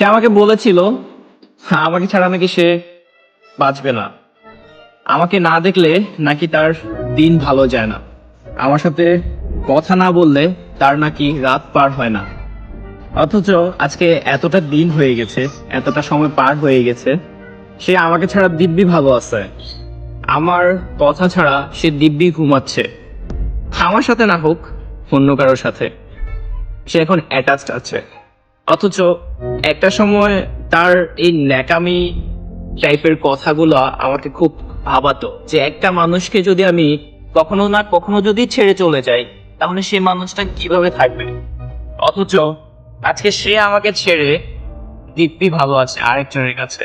সে আমাকে বলেছিল আমাকে ছাড়া নাকি সে বাঁচবে না। আমাকে না দেখলে নাকি তার দিন ভালো যায় না। আমার সাথে কথা না বললে তার নাকি রাত পার হয় না। অথচ আজকে এতটা দিন হয়ে গেছে, এতটা সময় পার হয়ে গেছে, সে আমাকে ছাড়া দিব্যি ভালো আছে। আমার কথা ছাড়া সে দিব্যি ঘুমাচ্ছে। আমার সাথে না হোক, অন্য কারোর সাথে সে এখন অ্যাটাচড আছে। অথচ একটা সময় তার এই ন্যাকামি টাইপের কথাগুলো আমাকে খুব ভাবাতো, যে একটা মানুষকে যদি আমি কখনো না কখনো যদি ছেড়ে চলে যাই, তাহলে সে মানুষটা কিভাবে থাকবে। অথচ আজকে সে আমাকে ছেড়ে দিব্যি ভালো আছে আরেকজনের কাছে।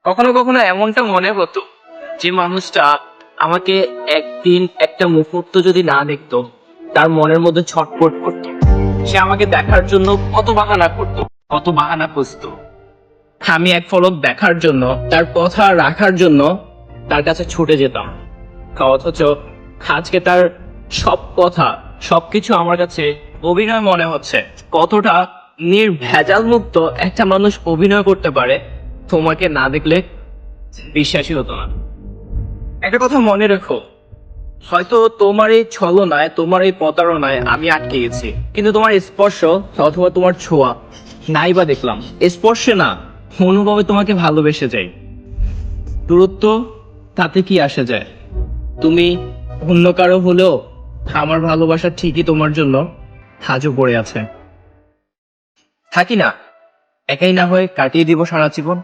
কখনো কখনো এমনটা মনে হতো যে মানুষটা আমাকে একদিন একটা মুহূর্ত যদি না দেখতো, তার মনের মধ্যে ছটফট করতো। সে আমাকে দেখার জন্য কত বাহানা করতো, কত বাহানা খুঁজতো। আমি এক পলক দেখার জন্য, তার কথা রাখার জন্য তার কাছে ছুটে যেতাম। অথচ আজকে তার সব কথা, সবকিছু আমার কাছে অভিনয় মনে হচ্ছে। কতটা নির্ভেজাল মুক্ত একটা মানুষ অভিনয় করতে পারে, তোমাকে না দেখলে বিশ্বাসই হতো না। একটা কথা মনে রেখো, হয়তো তোমার এই ছলনায়, তোমার এই প্রতারণায় আমি আটকে গেছি, কিন্তু তোমার স্পর্শ অথবা তোমার ছোঁয়া নাই বা দেখলাম। স্পর্শে না, অনুভবে তোমাকে ভালোবেসে যাই। দূরত্ব, তাতে কি আসে যায়? তুমি অন্য কারো হলেও আমার ভালোবাসা ঠিকই তোমার জন্য আজও পড়ে আছে। থাকি না, একাই না হয়ে কাটিয়ে দিব সারা জীবন।